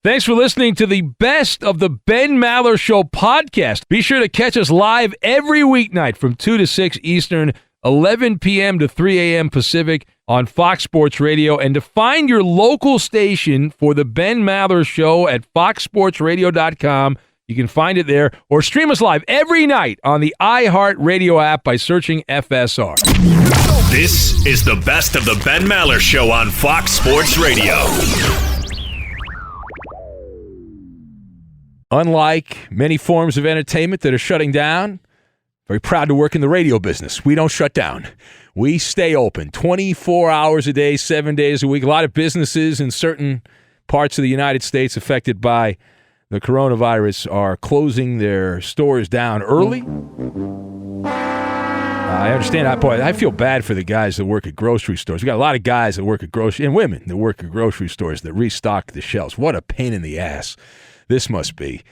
Thanks for listening to the Best of the Ben Maller Show podcast. Be sure to catch us live every weeknight from 2 to 6 Eastern, 11 p.m. to 3 a.m. Pacific on Fox Sports Radio. And to find your local station for the Ben Maller Show at foxsportsradio.com, you can find it there, or stream us live every night on the iHeartRadio app by searching FSR. This is the Best of the Ben Maller Show on Fox Sports Radio. Unlike many forms of entertainment that are shutting down, very proud to work in the radio business. We don't shut down. We stay open 24 hours a day, 7 days a week. A lot of businesses in certain parts of the United States affected by the coronavirus are closing their stores down early. I understand. I feel bad for the guys that work at grocery stores. We got a lot of guys that work at grocery and women that work at grocery stores that restock the shelves. What a pain in the ass this must be,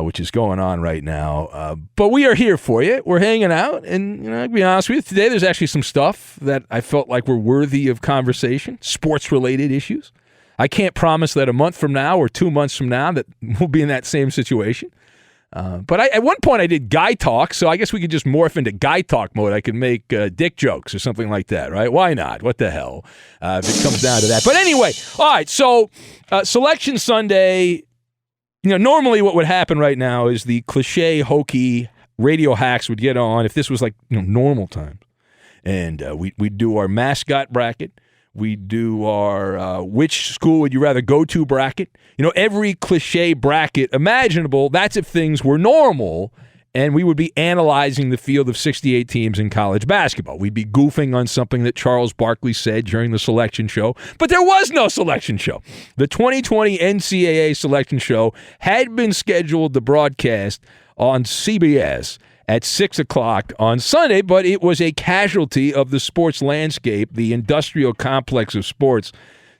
which is going on right now. But we are here for you. We're hanging out. And I'll be honest with you, today there's actually some stuff that I felt like were worthy of conversation, sports-related issues. I can't promise that a month from now or 2 months from now that we'll be in that same situation. But at one point I did guy talk, so I guess we could just morph into guy talk mode. I could make dick jokes or something like that, right? Why not? What the hell? If it comes down to that. But anyway, all right, so Selection Sunday, normally what would happen right now is the cliche, hokey radio hacks would get on if this was like normal times. And we'd do our mascot bracket. We do our which school would you rather go to bracket. Every cliche bracket imaginable, that's if things were normal, and we would be analyzing the field of 68 teams in college basketball. We'd be goofing on something that Charles Barkley said during the selection show, but there was no selection show. The 2020 NCAA selection show had been scheduled to broadcast on CBS at 6 o'clock on Sunday, but it was a casualty of the sports landscape, the industrial complex of sports,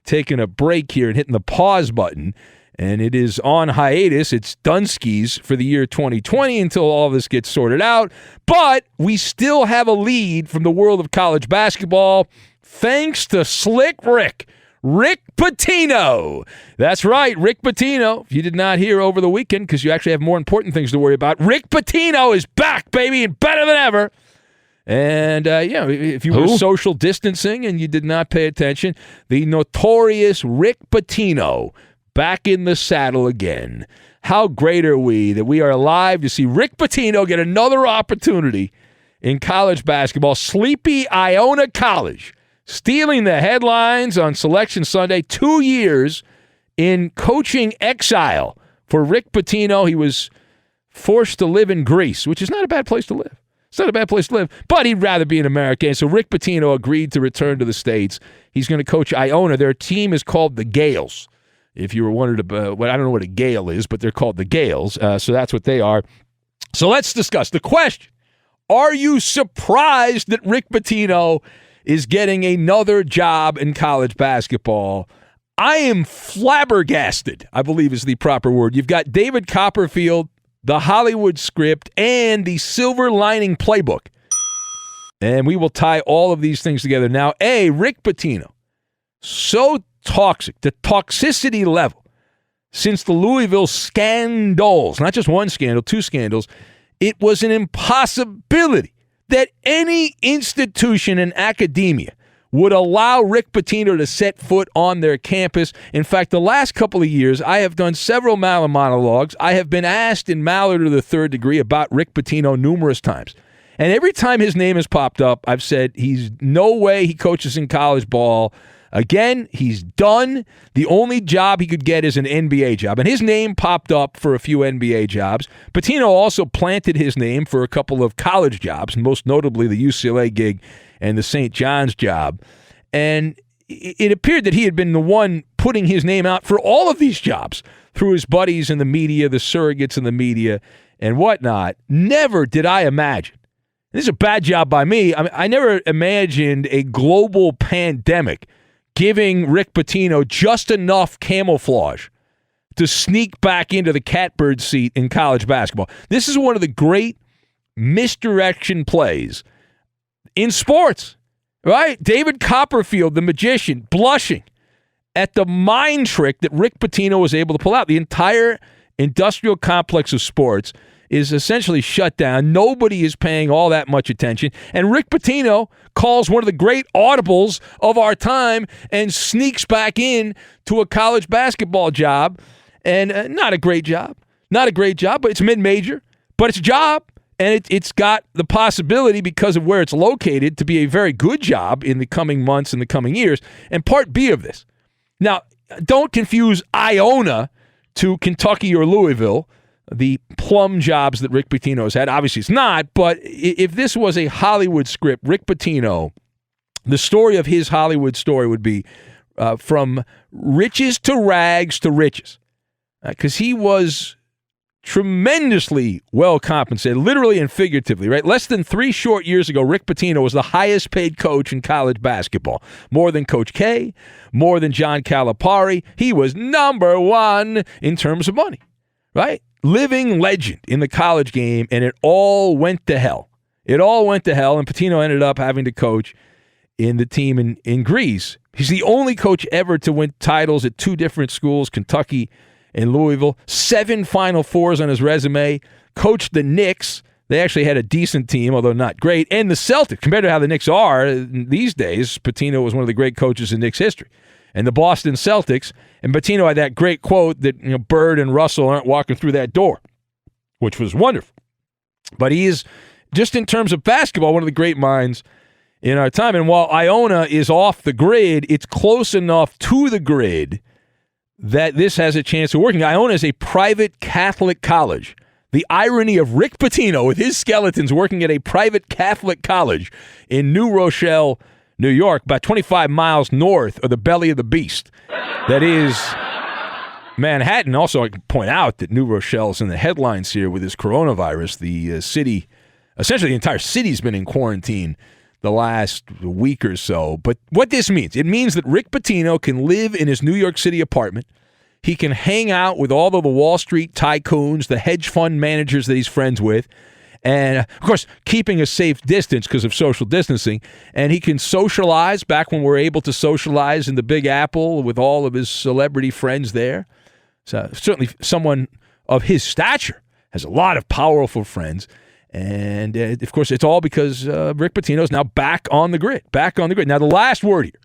taking a break here and hitting the pause button, and it is on hiatus. It's Dunskies for the year 2020 until all of this gets sorted out, but we still have a lead from the world of college basketball thanks to Slick Rick Pitino. That's right, Rick Pitino. If you did not hear over the weekend, because you actually have more important things to worry about, Rick Pitino is back, baby, and better than ever. And, if you were social distancing and you did not pay attention, the notorious Rick Pitino back in the saddle again. How great are we that we are alive to see Rick Pitino get another opportunity in college basketball. Sleepy Iona College stealing the headlines on Selection Sunday. 2 years in coaching exile for Rick Pitino. He was forced to live in Greece, which is not a bad place to live. It's not a bad place to live, but he'd rather be an American. So Rick Pitino agreed to return to the States. He's going to coach Iona. Their team is called the Gales. If you were wondering about, I don't know what a Gale is, but they're called the Gales. So that's what they are. So let's discuss the question. Are you surprised that Rick Pitino is getting another job in college basketball? I am flabbergasted, I believe is the proper word. You've got David Copperfield, the Hollywood script, and the Silver Lining playbook. And we will tie all of these things together. Now, Rick Pitino, so toxic, the toxicity level, since the Louisville scandals, not just one scandal, two scandals, it was an impossibility that any institution in academia would allow Rick Pitino to set foot on their campus. In fact, the last couple of years, I have done several Maller monologues. I have been asked in Maller to the Third Degree about Rick Pitino numerous times. And every time his name has popped up, I've said he's no way he coaches in college ball. Again, he's done. The only job he could get is an NBA job. And his name popped up for a few NBA jobs. Pitino also planted his name for a couple of college jobs, most notably the UCLA gig and the St. John's job. And it appeared that he had been the one putting his name out for all of these jobs through his buddies in the media, the surrogates in the media, and whatnot. Never did I imagine. This is a bad job by me. I never imagined a global pandemic giving Rick Pitino just enough camouflage to sneak back into the catbird seat in college basketball. This is one of the great misdirection plays in sports, right? David Copperfield, the magician, blushing at the mind trick that Rick Pitino was able to pull out. The entire industrial complex of sports is essentially shut down. Nobody is paying all that much attention. And Rick Pitino calls one of the great audibles of our time and sneaks back in to a college basketball job. And not a great job, but it's mid-major, but it's a job. And it's got the possibility, because of where it's located, to be a very good job in the coming months and the coming years. And part B of this. Now, don't confuse Iona to Kentucky or Louisville, the plum jobs that Rick Pitino has had. Obviously, it's not, but if this was a Hollywood script, Rick Pitino, the story of his Hollywood story would be from riches to rags to riches, because he was tremendously well compensated, literally and figuratively, right? Less than 3 short years ago, Rick Pitino was the highest paid coach in college basketball. More than Coach K, more than John Calipari. He was number one in terms of money, right? Living legend in the college game, and it all went to hell. And Pitino ended up having to coach in the team in Greece. He's the only coach ever to win titles at 2 different schools, Kentucky and Louisville. 7 Final Fours on his resume. Coached the Knicks. They actually had a decent team, although not great. And the Celtics. Compared to how the Knicks are these days, Pitino was one of the great coaches in Knicks history. And the Boston Celtics. And Pitino had that great quote that Bird and Russell aren't walking through that door, which was wonderful. But he is, just in terms of basketball, one of the great minds in our time. And while Iona is off the grid, it's close enough to the grid that this has a chance of working. Iona is a private Catholic college. The irony of Rick Pitino with his skeletons working at a private Catholic college in New Rochelle, New York, about 25 miles north of the belly of the beast. That is Manhattan. Also, I can point out that New Rochelle's in the headlines here with this coronavirus. The city, essentially the entire city's been in quarantine the last week or so. But what this means, it means that Rick Pitino can live in his New York City apartment. He can hang out with all of the Wall Street tycoons, the hedge fund managers that he's friends with, and, of course, keeping a safe distance because of social distancing. And he can socialize back when we're able to socialize in the Big Apple with all of his celebrity friends there. So certainly someone of his stature has a lot of powerful friends. And, of course, it's all because Rick Pitino is now back on the grid. Now, the last word here.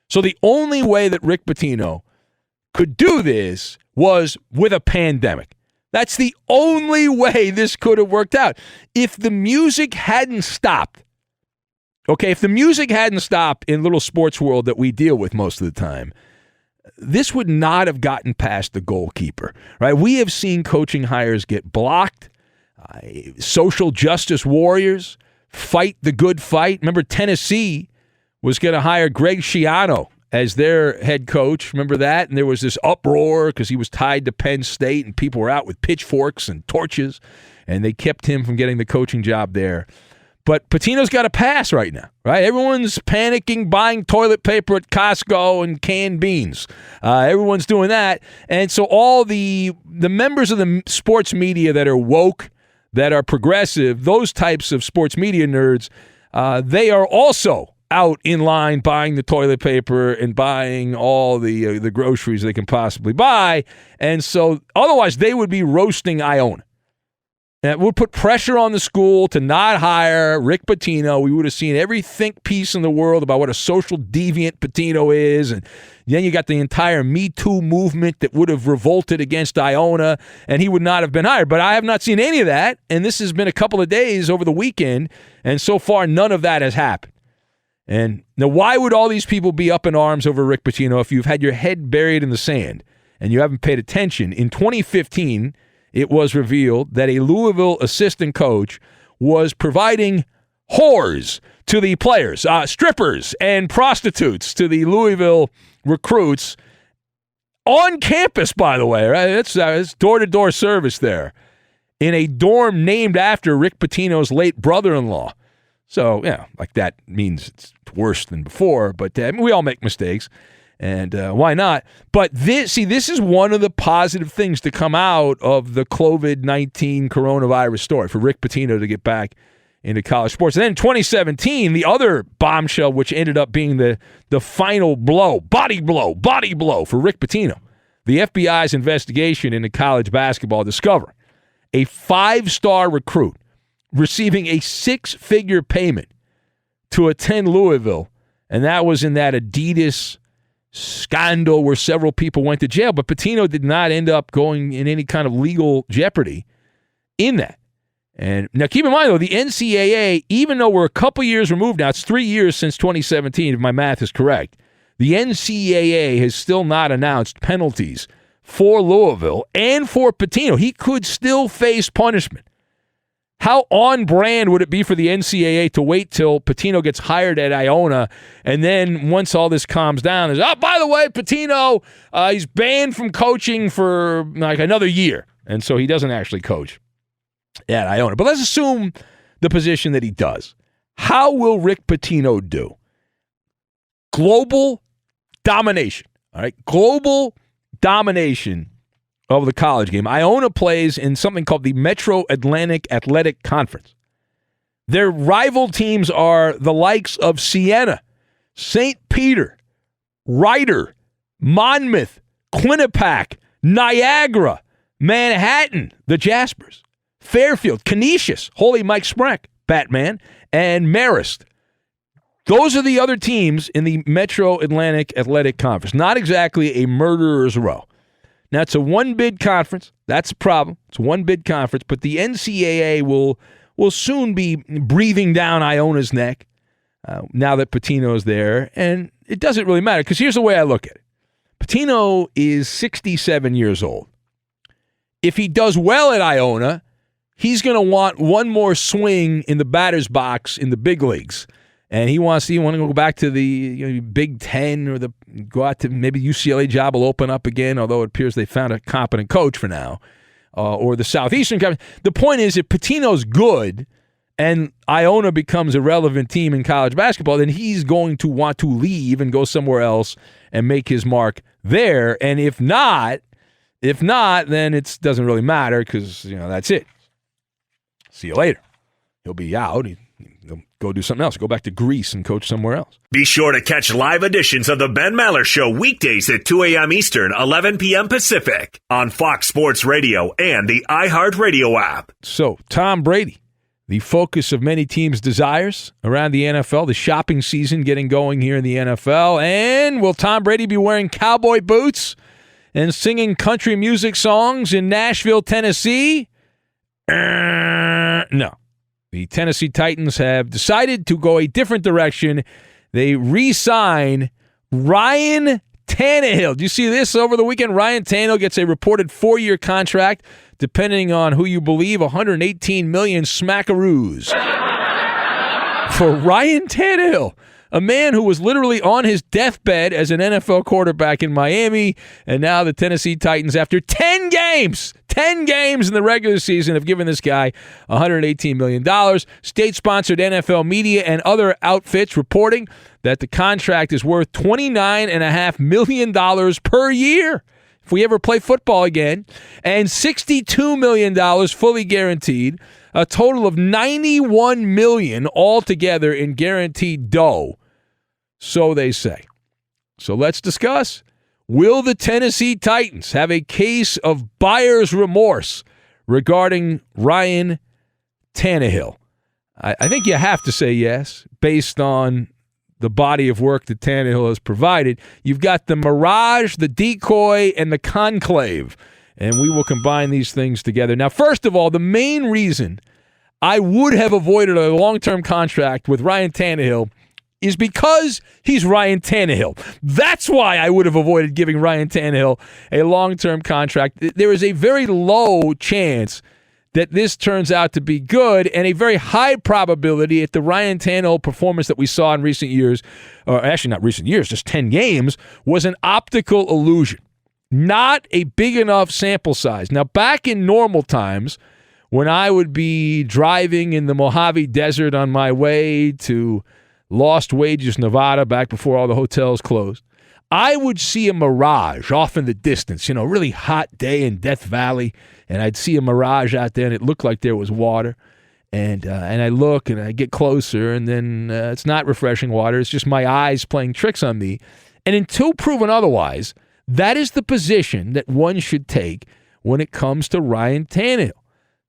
So the only way that Rick Pitino could do this was with a pandemic. That's the only way this could have worked out. If the music hadn't stopped, if the music hadn't stopped in little sports world that we deal with most of the time, this would not have gotten past the goalkeeper, right? We have seen coaching hires get blocked. Social justice warriors fight the good fight. Remember, Tennessee was going to hire Greg Schiano as their head coach. Remember that? And there was this uproar because he was tied to Penn State and people were out with pitchforks and torches, and they kept him from getting the coaching job there. But Pitino's got a pass right now, right? Everyone's panicking, buying toilet paper at Costco and canned beans. Everyone's doing that. And so all the members of the sports media that are woke, that are progressive, those types of sports media nerds, they are also out in line buying the toilet paper and buying all the groceries they can possibly buy. And so otherwise they would be roasting Iona. And it would put pressure on the school to not hire Rick Pitino. We would have seen every think piece in the world about what a social deviant Pitino is. And then you got the entire Me Too movement that would have revolted against Iona, and he would not have been hired. But I have not seen any of that, and this has been a couple of days over the weekend, and so far none of that has happened. And now why would all these people be up in arms over Rick Pitino if you've had your head buried in the sand and you haven't paid attention? In 2015, it was revealed that a Louisville assistant coach was providing whores to the players, strippers and prostitutes to the Louisville recruits on campus, by the way. Right? It's door-to-door service there in a dorm named after Rick Pitino's late brother-in-law. So, like that means it's worse than before, but we all make mistakes. And why not? But this is one of the positive things to come out of the COVID-19 coronavirus story for Rick Pitino to get back into college sports. And then in 2017, the other bombshell, which ended up being the final blow, body blow for Rick Pitino. The FBI's investigation into college basketball discovered a 5-star recruit receiving a 6-figure payment to attend Louisville, and that was in that Adidas scandal where several people went to jail, but Pitino did not end up going in any kind of legal jeopardy in that. And now keep in mind, though, the NCAA, even though we're a couple years removed now, it's 3 years since 2017, if my math is correct, the NCAA has still not announced penalties for Louisville and for Pitino. He could still face punishment. How on brand would it be for the NCAA to wait till Pitino gets hired at Iona, and then once all this calms down, there's, oh, by the way, Pitino, he's banned from coaching for like another year, and so he doesn't actually coach at Iona. But let's assume the position that he does. How will Rick Pitino do? Global domination, all right? Global domination of the college game. Iona plays in something called the Metro Atlantic Athletic Conference. Their rival teams are the likes of Siena, St. Peter, Rider, Monmouth, Quinnipiac, Niagara, Manhattan, the Jaspers, Fairfield, Canisius, Holy Mike Spreck, Batman, and Marist. Those are the other teams in the Metro Atlantic Athletic Conference. Not exactly a murderer's row. Now, it's a one-bid conference. That's the problem. It's a one-bid conference, but the NCAA will soon be breathing down Iona's neck now that Pitino's there, and it doesn't really matter because here's the way I look at it. Pitino is 67 years old. If he does well at Iona, he's going to want one more swing in the batter's box in the big leagues. And he wants to go back to the Big Ten or go out to maybe UCLA job will open up again, although it appears they found a competent coach for now, or the Southeastern Conference. The point is, if Pitino's good and Iona becomes a relevant team in college basketball, then he's going to want to leave and go somewhere else and make his mark there. And if not, then it doesn't really matter because that's it. See you later. He'll be out. He'll go do something else. Go back to Greece and coach somewhere else. Be sure to catch live editions of the Ben Maller Show weekdays at 2 a.m. Eastern, 11 p.m. Pacific on Fox Sports Radio and the iHeartRadio app. So, Tom Brady, the focus of many teams' desires around the NFL, the shopping season getting going here in the NFL. And will Tom Brady be wearing cowboy boots and singing country music songs in Nashville, Tennessee? No. The Tennessee Titans have decided to go a different direction. They re-sign Ryan Tannehill. Do you see this over the weekend? Ryan Tannehill gets a reported 4-year contract, depending on who you believe, $118 million smackaroos for Ryan Tannehill, a man who was literally on his deathbed as an NFL quarterback in Miami, and now the Tennessee Titans, after 10 games in the regular season, have given this guy $118 million. State-sponsored NFL media and other outfits reporting that the contract is worth $29.5 million per year if we ever play football again, and $62 million fully guaranteed, a total of $91 million altogether in guaranteed dough. So they say. So let's discuss. Will the Tennessee Titans have a case of buyer's remorse regarding Ryan Tannehill? I think you have to say yes, based on the body of work that Tannehill has provided. You've got the Mirage, the Decoy, and the Conclave, and we will combine these things together. Now, first of all, the main reason I would have avoided a long-term contract with Ryan Tannehill is because he's Ryan Tannehill. That's why I would have avoided giving Ryan Tannehill a long-term contract. There is a very low chance that this turns out to be good, and a very high probability at the Ryan Tannehill performance that we saw in recent years, or actually not recent years, just 10 games, was an optical illusion. Not a big enough sample size. Now, back in normal times, when I would be driving in the Mojave Desert on my way to Lost Wages, Nevada, back before all the hotels closed, I would see a mirage off in the distance, really hot day in Death Valley, and I'd see a mirage out there, and it looked like there was water. And I look and I get closer, and then it's not refreshing water. It's just my eyes playing tricks on me. And until proven otherwise, that is the position that one should take when it comes to Ryan Tannehill.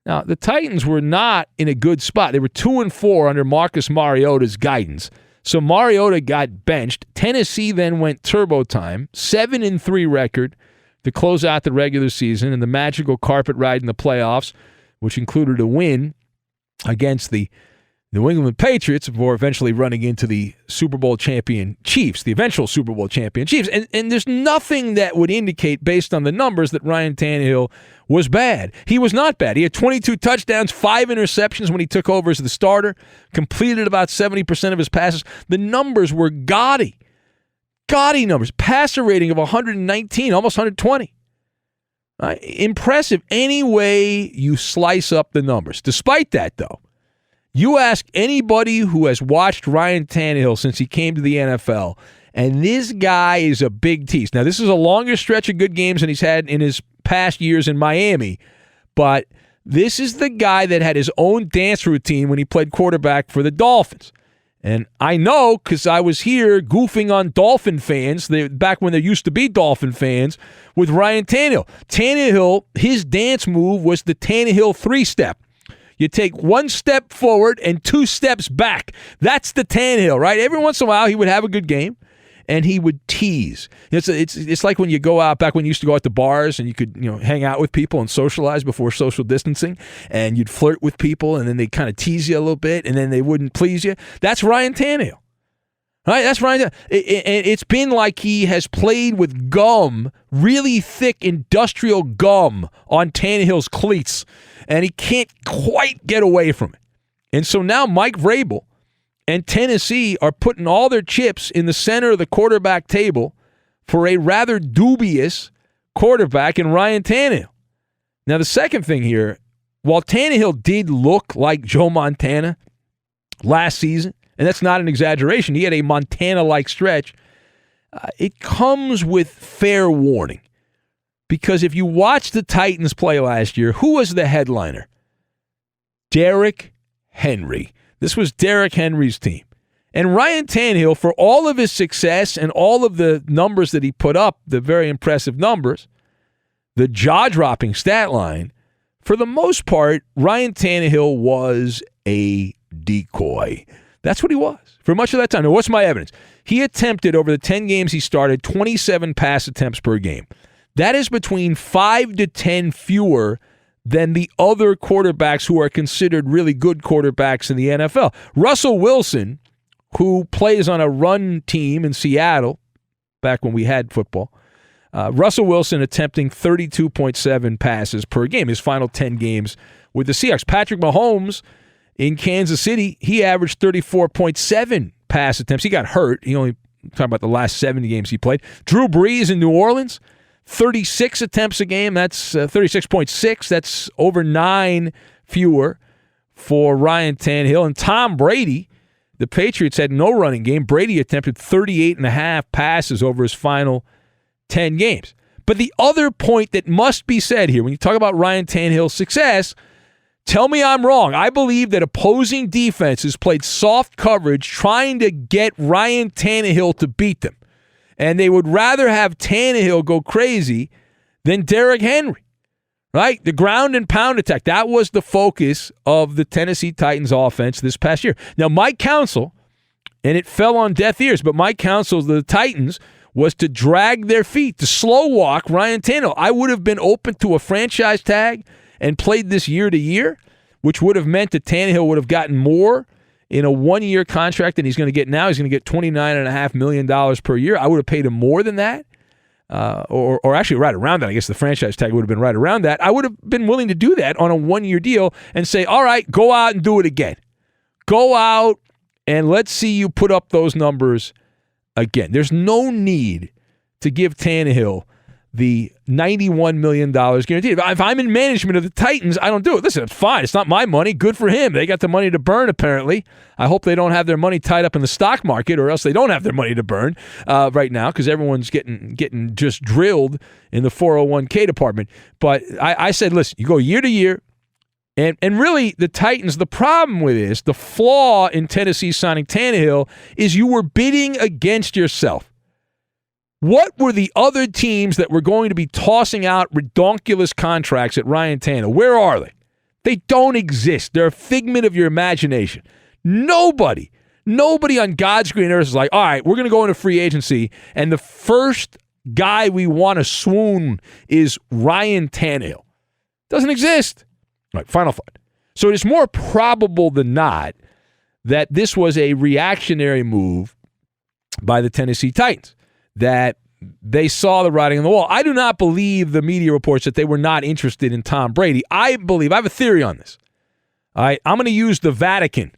Now, the Titans were not in a good spot. They were 2-4 under Marcus Mariota's guidance. So Mariota got benched. Tennessee then went turbo time, 7-3 record to close out the regular season and the magical carpet ride in the playoffs, which included a win against the New England Patriots before eventually running into the Super Bowl champion Chiefs, the eventual Super Bowl champion Chiefs. And there's nothing that would indicate, based on the numbers, that Ryan Tannehill was bad. He was not bad. He had 22 touchdowns, 5 interceptions when he took over as the starter, completed about 70% of his passes. The numbers were gaudy. Gaudy numbers. Passer rating of 119, almost 120. Impressive any way you slice up the numbers. Despite that, though, you ask anybody who has watched Ryan Tannehill since he came to the NFL, and this guy is a big tease. Now, this is a longer stretch of good games than he's had in his past years in Miami, but this is the guy that had his own dance routine when he played quarterback for the Dolphins. And I know because I was here goofing on Dolphin fans back when there used to be Dolphin fans with Ryan Tannehill. Tannehill, his dance move was the Tannehill 3-step. You take 1 step forward and 2 steps back. That's the Tannehill, right? Every once in a while, he would have a good game, and he would tease. It's like when you go out, back when you used to go out to bars and you could hang out with people and socialize before social distancing, and you'd flirt with people, and then they kind of tease you a little bit, and then they wouldn't please you. That's Ryan Tannehill. Right? That's Ryan. It's been like he has played with gum, really thick industrial gum on Tannehill's cleats, and he can't quite get away from it. And so now Mike Vrabel and Tennessee are putting all their chips in the center of the quarterback table for a rather dubious quarterback in Ryan Tannehill. Now, the second thing here, while Tannehill did look like Joe Montana last season, and that's not an exaggeration, he had a Montana-like stretch, it comes with fair warning. Because if you watch the Titans play last year, who was the headliner? Derrick Henry. This was Derrick Henry's team. And Ryan Tannehill, for all of his success and all of the numbers that he put up, the very impressive numbers, the jaw-dropping stat line, for the most part, Ryan Tannehill was a decoy. That's what he was for much of that time. Now, what's my evidence? He attempted, over the 10 games he started, 27 pass attempts per game. That is between 5 to 10 fewer than the other quarterbacks who are considered really good quarterbacks in the NFL. Russell Wilson, who plays on a run team in Seattle, back when we had football, Russell Wilson attempting 32.7 passes per game, his final 10 games with the Seahawks. Patrick Mahomes in Kansas City, he averaged 34.7 pass attempts. He got hurt. He only talking about the last 70 games he played. Drew Brees in New Orleans, 36 attempts a game. That's 36.6. That's over 9 fewer for Ryan Tannehill. And Tom Brady, the Patriots had no running game. Brady attempted 38.5 passes over his final 10 games. But the other point that must be said here, when you talk about Ryan Tannehill's success, tell me I'm wrong. I believe that opposing defenses played soft coverage trying to get Ryan Tannehill to beat them. And they would rather have Tannehill go crazy than Derrick Henry, right? The ground and pound attack, that was the focus of the Tennessee Titans offense this past year. Now, my counsel, and it fell on deaf ears, but my counsel to the Titans was to drag their feet, to slow walk Ryan Tannehill. I would have been open to a franchise tag and played this year to year, which would have meant that Tannehill would have gotten more in a 1-year contract than he's going to get now. He's going to get $29.5 million per year. I would have paid him more than that, or actually right around that. I guess the franchise tag would have been right around that. I would have been willing to do that on a 1-year deal and say, all right, go out and do it again. Go out and let's see you put up those numbers again. There's no need to give Tannehill the $91 million guaranteed. If I'm in management of the Titans, I don't do it. Listen, it's fine. It's not my money. Good for him. They got the money to burn, apparently. I hope they don't have their money tied up in the stock market, or else they don't have their money to burn right now, because everyone's getting just drilled in the 401k department. But I said, listen, you go year to year. And really, the Titans, the problem with this, the flaw in Tennessee signing Tannehill is you were bidding against yourself. What were the other teams that were going to be tossing out redonkulous contracts at Ryan Tannehill? Where are they? They don't exist. They're a figment of your imagination. Nobody on God's green earth is like, all right, we're going to go into free agency, and the first guy we want to swoon is Ryan Tannehill. Doesn't exist. All right, final thought. So it is more probable than not that this was a reactionary move by the Tennessee Titans, that they saw the writing on the wall. I do not believe the media reports that they were not interested in Tom Brady. I have a theory on this. All right, I'm going to use the Vatican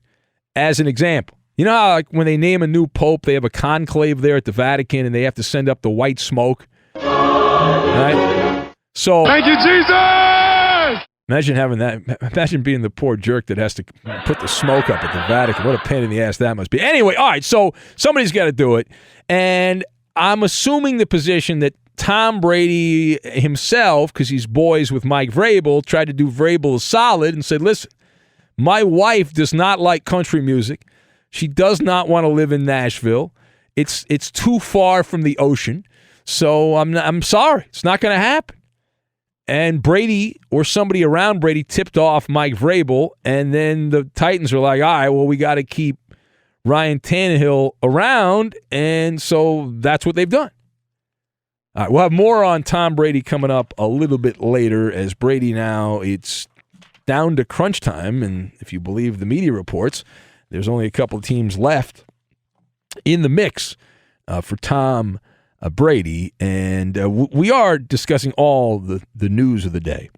as an example. You know how like, when they name a new pope, they have a conclave there at the Vatican, and they have to send up the white smoke? All right? So, thank you, Jesus! Imagine having that. Imagine being the poor jerk that has to put the smoke up at the Vatican. What a pain in the ass that must be. Anyway, all right, so somebody's got to do it. And I'm assuming the position that Tom Brady himself, because he's boys with Mike Vrabel, tried to do Vrabel a solid and said, listen, my wife does not like country music. She does not want to live in Nashville. It's too far from the ocean. So I'm sorry. It's not going to happen. And Brady or somebody around Brady tipped off Mike Vrabel, and then the Titans were like, all right, well, we got to keep Ryan Tannehill around, and so that's what they've done. All right, we'll have more on Tom Brady coming up a little bit later, as Brady now, it's down to crunch time, and if you believe the media reports, there's only a couple of teams left in the mix for Tom Brady, and we are discussing all the news of the day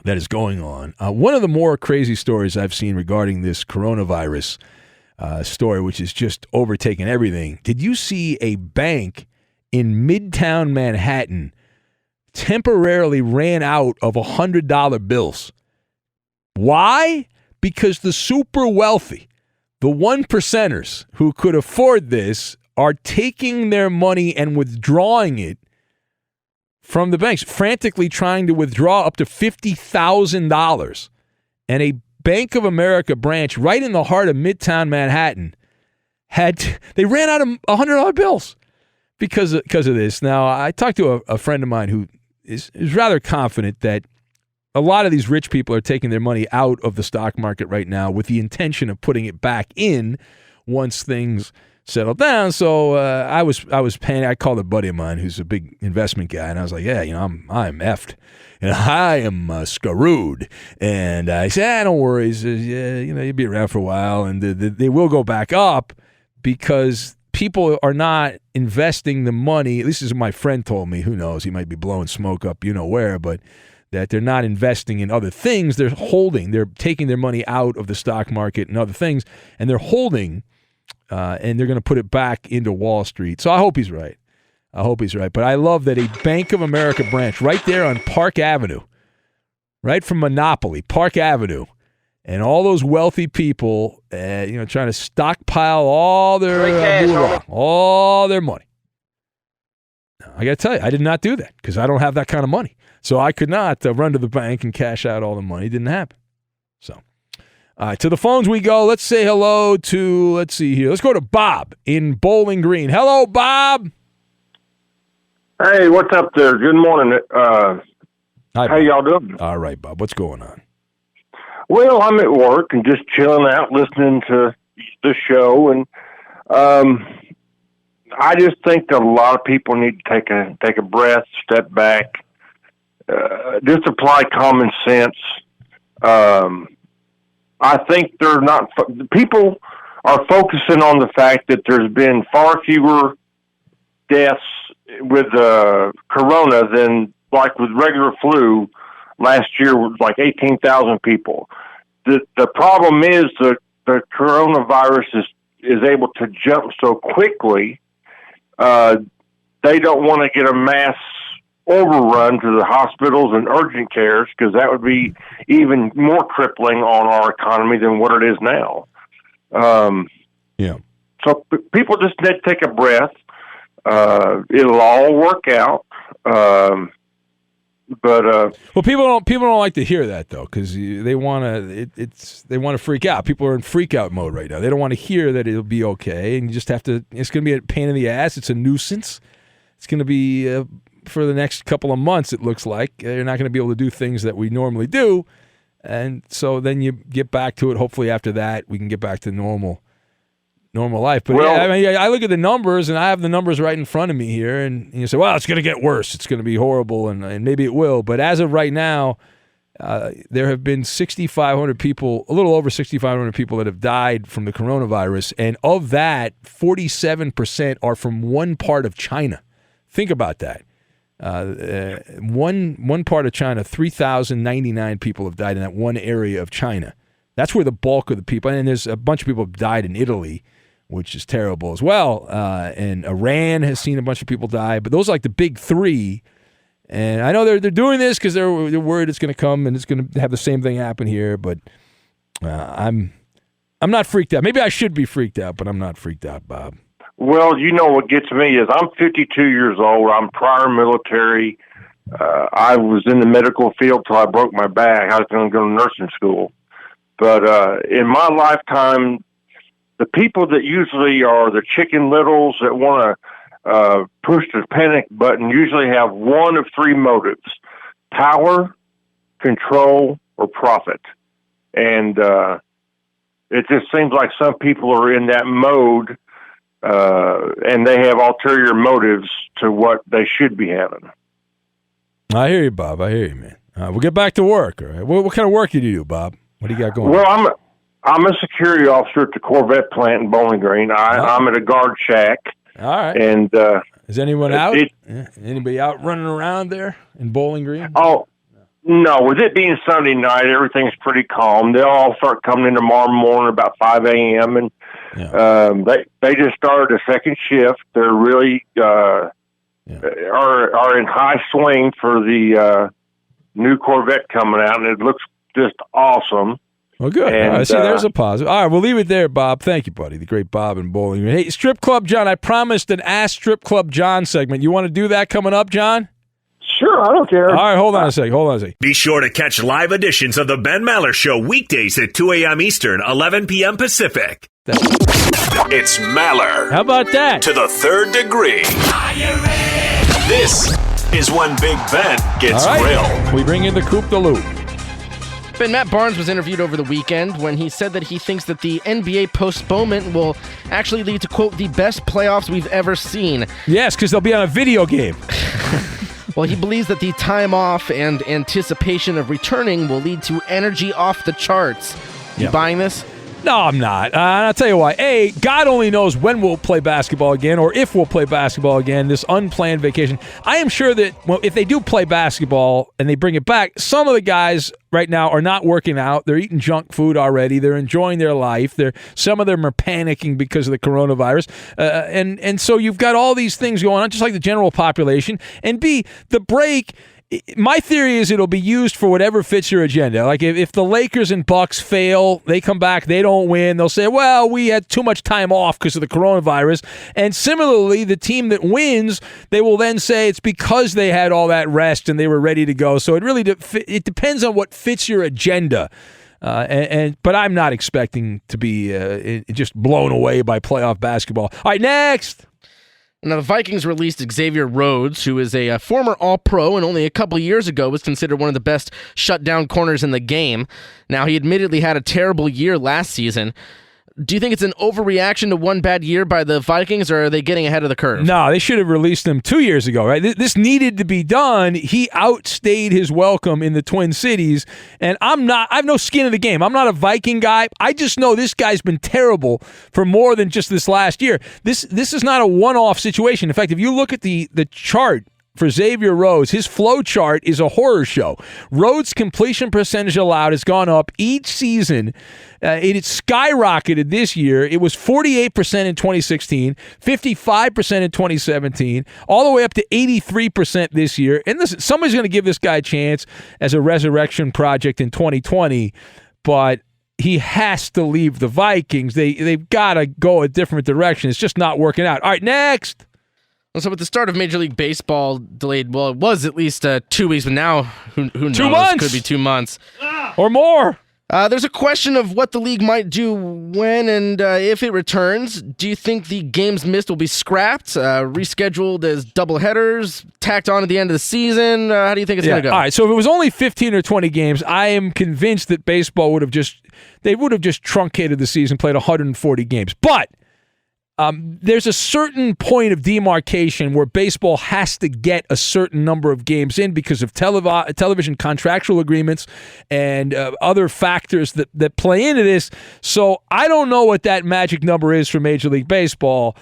that is going on. One of the more crazy stories I've seen regarding this coronavirus story, which is just overtaking everything. Did you see a bank in Midtown Manhattan temporarily ran out of $100 bills? Why? Because the super wealthy, the one percenters who could afford this, are taking their money and withdrawing it from the banks, frantically trying to withdraw up to $50,000. And a Bank of America branch right in the heart of Midtown Manhattan they ran out of $100 bills because of this. Now, I talked to a friend of mine who is rather confident that a lot of these rich people are taking their money out of the stock market right now with the intention of putting it back in once things settle down. So I was paying. I called a buddy of mine who's a big investment guy, and I was like, yeah, I'm effed. And I am screwed. And I said, don't worry. He says, yeah, you'll be around for a while, and they will go back up because people are not investing the money. At least this is what my friend told me. Who knows? He might be blowing smoke up where, but that they're not investing in other things. They're holding. They're taking their money out of the stock market and other things, and they're holding, and they're going to put it back into Wall Street. So I hope he's right. But I love that a Bank of America branch right there on Park Avenue, right from Monopoly, Park Avenue, and all those wealthy people, trying to stockpile all their all their money. Now, I got to tell you, I did not do that because I don't have that kind of money. So I could not run to the bank and cash out all the money. It didn't happen. So, all right, to the phones we go. Let's say hello to, let's see here. Let's go to Bob in Bowling Green. Hello, Bob. Hey, what's up there? Good morning. Hi, how y'all doing? All right, Bob. What's going on? Well, I'm at work and just chilling out, listening to the show, and I just think that a lot of people need to take a breath, step back, just apply common sense. I think people are focusing on the fact that there's been far fewer deaths with corona than like with regular flu. Last year was like 18,000 people. The problem is the coronavirus is able to jump so quickly. They don't want to get a mass overrun to the hospitals and urgent cares because that would be even more crippling on our economy than what it is now. Yeah. So people just need to take a breath. It'll all work out. But well, people don't like to hear that though, because they want to freak out. People are in freak out mode right now. They don't want to hear that it'll be okay, and you just have to. It's going to be a pain in the ass. It's a nuisance. It's going to be for the next couple of months. It looks like you're not going to be able to do things that we normally do, and so then you get back to it. Hopefully, after that, we can get back to normal life. But I mean, I look at the numbers, and I have the numbers right in front of me here, and you say, well, it's going to get worse. It's going to be horrible, and maybe it will. But as of right now, there have been 6,500 people, a little over 6,500 people that have died from the coronavirus, and of that, 47% are from one part of China. Think about that. One part of China, 3,099 people have died in that one area of China. That's where the bulk of the people, and there's a bunch of people have died in Italy, which is terrible as well. And Iran has seen a bunch of people die, but those are like the big three. And I know they're doing this because they're worried it's going to come and it's going to have the same thing happen here. But I'm not freaked out. Maybe I should be freaked out, but I'm not freaked out, Bob. Well, you know what gets me is I'm 52 years old. I'm prior military. I was in the medical field till I broke my back. I was going to go to nursing school. But in my lifetime, the people that usually are the chicken littles that want to push the panic button usually have one of three motives: power, control, or profit. And it just seems like some people are in that mode, and they have ulterior motives to what they should be having. I hear you, Bob. I hear you, man. We'll get back to work. All right. What kind of work do you do, Bob? What do you got going on? Well, I'm a security officer at the Corvette plant in Bowling Green. I'm at a guard shack. All right. And is anyone out? Anybody out running around there in Bowling Green? Oh, no. With it being Sunday night, everything's pretty calm. They'll all start coming in tomorrow morning about 5 a.m. And they just started a second shift. They're really are in high swing for the new Corvette coming out, and it looks just awesome. Well, good. And, see, there's a positive. All right, we'll leave it there, Bob. Thank you, buddy. The great Bob in Bowling Green. Hey, Strip Club John, I promised an Ask Strip Club John segment. You want to do that coming up, John? Sure, I don't care. All right, hold on a second. Be sure to catch live editions of the Ben Maller Show weekdays at 2 a.m. Eastern, 11 p.m. Pacific. It's Maller. How about that? To the third degree. This is when Big Ben gets real. We bring in the Coop de Loop. Ben, Matt Barnes was interviewed over the weekend when he said that he thinks that the NBA postponement will actually lead to, quote, the best playoffs we've ever seen. Yes, because they'll be on a video game. Well, he believes that the time off and anticipation of returning will lead to energy off the charts. You buying this? No, I'm not. I'll tell you why. A, God only knows when we'll play basketball again or if we'll play basketball again, this unplanned vacation. I am sure that if they do play basketball and they bring it back, some of the guys right now are not working out. They're eating junk food already. They're enjoying their life. Some of them are panicking because of the coronavirus. And so you've got all these things going on, just like the general population. And B, the break... My theory is it'll be used for whatever fits your agenda. Like if the Lakers and Bucks fail, they come back, they don't win, they'll say, well, we had too much time off because of the coronavirus. And similarly, the team that wins, they will then say it's because they had all that rest and they were ready to go. So it really it depends on what fits your agenda. But I'm not expecting to be just blown away by playoff basketball. All right, next. Now, the Vikings released Xavier Rhodes, who is a former All-Pro and only a couple years ago was considered one of the best shutdown corners in the game. Now, he admittedly had a terrible year last season. Do you think it's an overreaction to one bad year by the Vikings, or are they getting ahead of the curve? No, they should have released him 2 years ago, right? This needed to be done. He outstayed his welcome in the Twin Cities, and I have no skin in the game. I'm not a Viking guy. I just know this guy's been terrible for more than just this last year. This is not a one-off situation. In fact, if you look at the chart for Xavier Rhodes, his flow chart is a horror show. Rhodes' completion percentage allowed has gone up each season. It skyrocketed this year. It was 48% in 2016, 55% in 2017, all the way up to 83% this year. And listen, somebody's going to give this guy a chance as a resurrection project in 2020, but he has to leave the Vikings. They've got to go a different direction. It's just not working out. All right, next. So with the start of Major League Baseball delayed, well, it was at least 2 weeks, but now who knows? 2 months. Could be 2 months. Or more. There's a question of what the league might do when and if it returns. Do you think the games missed will be scrapped, rescheduled as doubleheaders, tacked on at the end of the season? How do you think it's going to go? All right, so if it was only 15 or 20 games, I am convinced that baseball would have just truncated the season, played 140 games. But there's a certain point of demarcation where baseball has to get a certain number of games in because of television contractual agreements and other factors that play into this. So I don't know what that magic number is for Major League Baseball,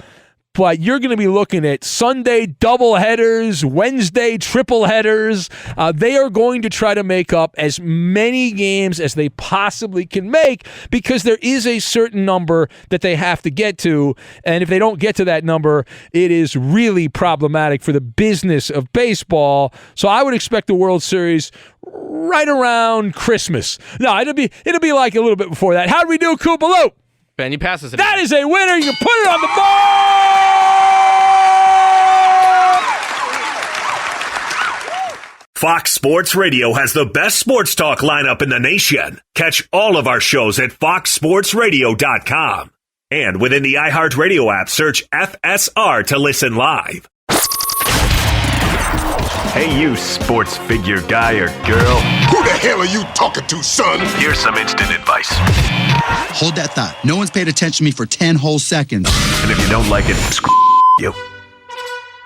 but you're going to be looking at Sunday double headers, Wednesday triple headers. They are going to try to make up as many games as they possibly can make because there is a certain number that they have to get to. And if they don't get to that number, it is really problematic for the business of baseball. So I would expect the World Series right around Christmas. No, it'll be like a little bit before that. How do we do, Koopaloo? Ben, you passes it. That is a winner. You can put it on the board. Fox Sports Radio has the best sports talk lineup in the nation. Catch all of our shows at foxsportsradio.com. And within the iHeartRadio app, search FSR to listen live. Hey, you sports figure guy or girl. Who the hell are you talking to, son? Here's some instant advice. Hold that thought. No one's paid attention to me for 10 whole seconds. And if you don't like it, screw you.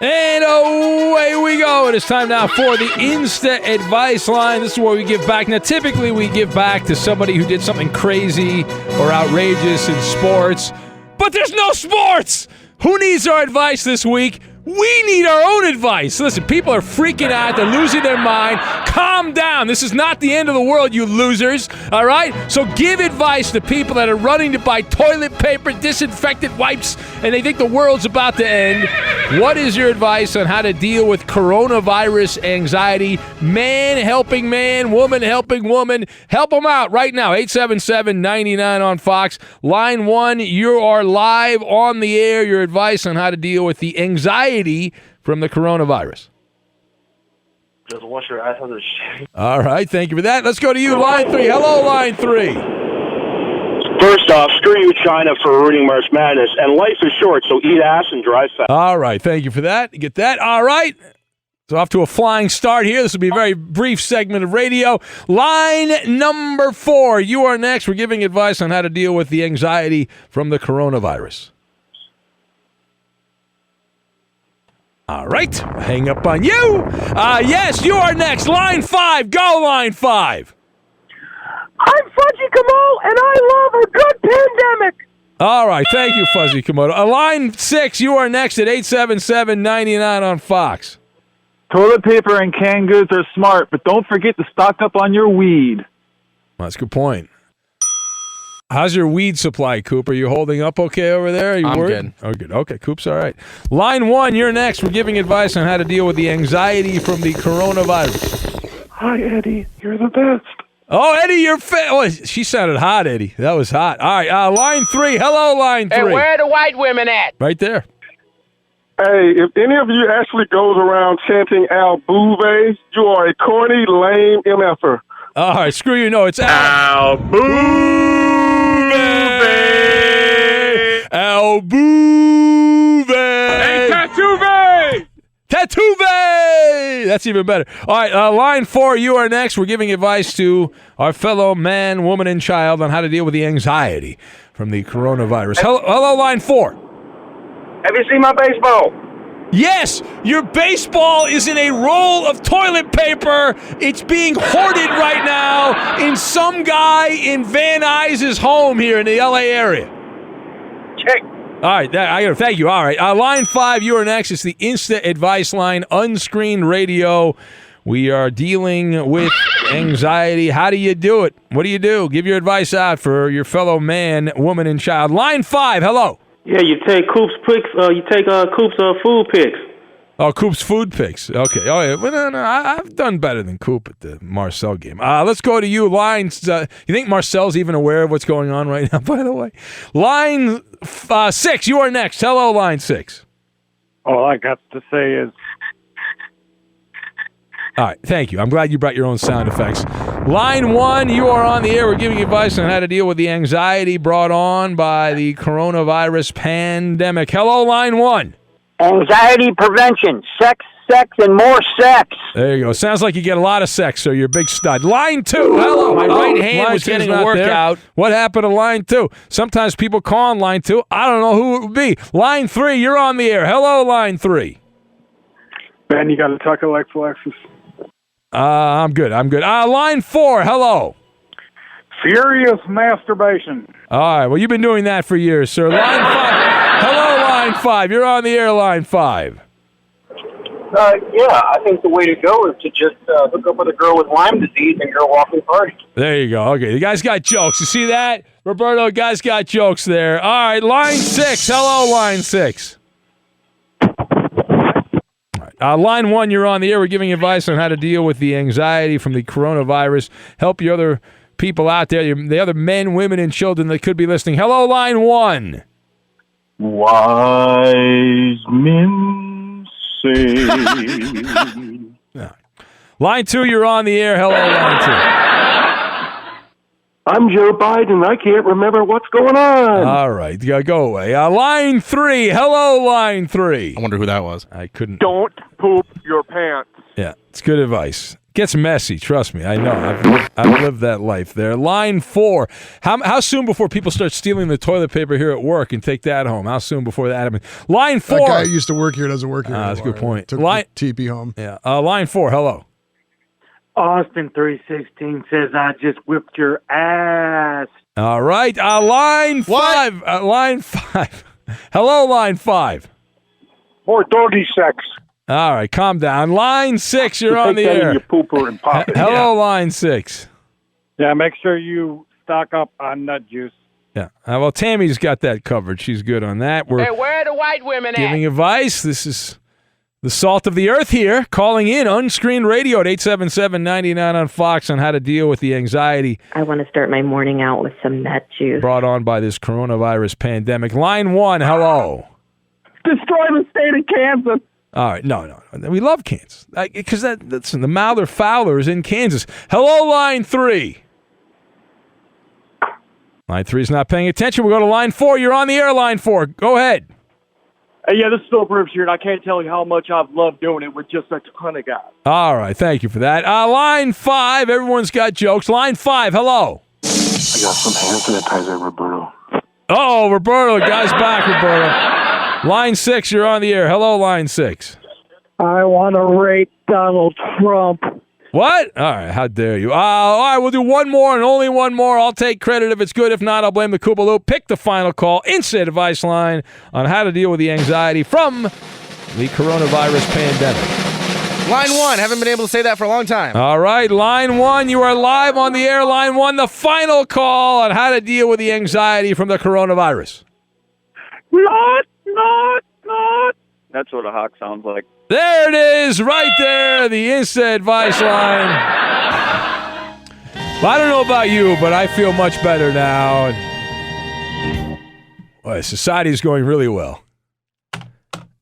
And away we go. It is time now for the Insta-Advice Line. This is where we give back. Now, typically we give back to somebody who did something crazy or outrageous in sports. But there's no sports! Who needs our advice this week? We need our own advice. Listen, people are freaking out. They're losing their mind. Calm down. This is not the end of the world, you losers. All right? So give advice to people that are running to buy toilet paper, disinfectant wipes, and they think the world's about to end. What is your advice on how to deal with coronavirus anxiety? Man helping man, woman helping woman. Help them out right now. 877-99 on Fox. Line 1, you are live on the air. Your advice on how to deal with the anxiety from the coronavirus. Just wash your ass under shit. All right, thank you for that. Let's go to you, line 3. Hello, line 3. First off, screw you, China, for ruining March Madness. And life is short, so eat ass and drive fast. All right, thank you for that. Get that. All right. So off to a flying start here. This will be a very brief segment of radio. Line number 4. You are next. We're giving advice on how to deal with the anxiety from the coronavirus. All right, hang up on you. Yes, you are next. Line 5, go line 5. I'm Fudgy Komodo, and I love a good pandemic. All right, thank you, Fuzzy Komodo. Line 6, you are next at 877-99 on Fox. Toilet paper and canned goods are smart, but don't forget to stock up on your weed. Well, that's a good point. How's your weed supply, Coop? Are you holding up okay over there? Are you worried? Good. Oh, good. Okay, Coop's all right. Line 1, you're next. We're giving advice on how to deal with the anxiety from the coronavirus. Hi, Eddie. You're the best. Oh, Eddie, you're oh, she sounded hot, Eddie. That was hot. All right, line 3. Hello, line 3. Hey, where are the white women at? Right there. Hey, if any of you actually goes around chanting Altuve, you are a corny, lame MFer. All right, screw you. No, it's Altuve! Altuve! Hey, Tatuve! Tatuve! That's even better. All right, line 4, you are next. We're giving advice to our fellow man, woman, and child on how to deal with the anxiety from the coronavirus. Hello, line 4. Have you seen my baseball? Yes, your baseball is in a roll of toilet paper. It's being hoarded right now in some guy in Van Nuys' home here in the L.A. area. Check. All right, thank you. All right, line 5, you are next. It's the Insta-Advice Line, unscreened radio. We are dealing with anxiety. How do you do it? What do you do? Give your advice out for your fellow man, woman, and child. Line 5, hello. Yeah, you take Coop's picks. You take Coop's food picks. Oh, Coop's food picks. Okay. Oh, yeah. Well, no, I've done better than Coop at the Marcel game. Let's go to you. Lines. You think Marcel's even aware of what's going on right now, by the way? Line 6, you are next. Hello, line 6. All I got to say is, All right, thank you. I'm glad you brought your own sound effects. Line 1, you are on the air. We're giving you advice on how to deal with the anxiety brought on by the coronavirus pandemic. Hello, line 1. Anxiety prevention, sex, and more sex. There you go. Sounds like you get a lot of sex, so you're a big stud. Line 2, hello. My right hand line was getting two's a not workout. there. What happened to line 2? Sometimes people call on line 2. I don't know who it would be. Line 3, you're on the air. Hello, line 3. Ben, you got to talk like Alexis. I'm good. Line 4, hello. Furious masturbation. All right, well, you've been doing that for years, sir. Line 5. Hello, line 5. You're on the air, line 5. Yeah, I think the way to go is to just hook up with a girl with Lyme disease and go walking party. There you go. Okay, the guy's got jokes. You see that? Roberto, guy's got jokes there. All right, line 6. Hello, line 6. Line 1, you're on the air. We're giving advice on how to deal with the anxiety from the coronavirus. Help your other people out there, the other men, women, and children that could be listening. Hello, line 1. Wise men say. Line 2, you're on the air. Hello, line 2. I'm Joe Biden. I can't remember what's going on. All right, go away. Line 3. Hello, line 3. I wonder who that was. I couldn't. Don't poop your pants. Yeah, it's good advice. Gets messy, trust me. I know. I've lived that life there. Line 4. How soon before people start stealing the toilet paper here at work and take that home? How soon before that happens? Line 4. That guy who used to work here doesn't work here anymore. That's a good point. Took Line TP home. Yeah. Line 4. Hello. Austin 316 says, I just whipped your ass. All right. Line 5. Line 5. Hello, line 5. More doggy sex. All right, calm down. Line 6, you're on the Take that air. in your pooper and pop it. Hello, line 6. Yeah, make sure you stock up on nut juice. Yeah. Well, Tammy's got that covered. She's good on that. We're where are the white women giving advice. This is the salt of the earth here, calling in unscreened radio at 877-99 on Fox on how to deal with the anxiety I want to start my morning out with some nut juice. brought on by this coronavirus pandemic. Line 1, hello. Destroy the state of Kansas. All right, no. We love Kansas. Because listen, the Mallard Fowler is in Kansas. Hello, line 3. Line 3 is not paying attention. We'll go to line 4. You're on the air, line 4. Go ahead. Hey, yeah, this is Phil Rivers here, and I can't tell you how much I've loved doing it with just such a kind of guy. All right, thank you for that. Line 5, everyone's got jokes. Line 5, hello. I got some hand sanitizer, Roberto. Oh, Roberto, guy's back, Roberto. Line 6, you're on the air. Hello, line 6. I want to rape Donald Trump. What? All right, how dare you? All right, we'll do one more and only one more. I'll take credit if it's good. If not, I'll blame the Koopaloo. Pick the final call. Insta-Advice Line on how to deal with the anxiety from the coronavirus pandemic. Line 1. Haven't been able to say that for a long time. All right, line 1. You are live on the air. Line 1, the final call on how to deal with the anxiety from the coronavirus. Not. That's what a hawk sounds like. There it is, right there, the Insta-Advice Line. Well, I don't know about you, but I feel much better now. Well, society is going really well.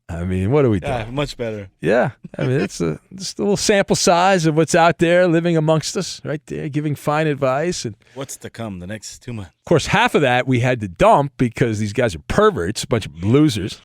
I mean, what are we doing? Yeah, much better. Yeah, I mean, it's just a little sample size of what's out there living amongst us, right there, giving fine advice. And what's to come the next 2 months? Of course, half of that we had to dump because these guys are perverts, a bunch of losers.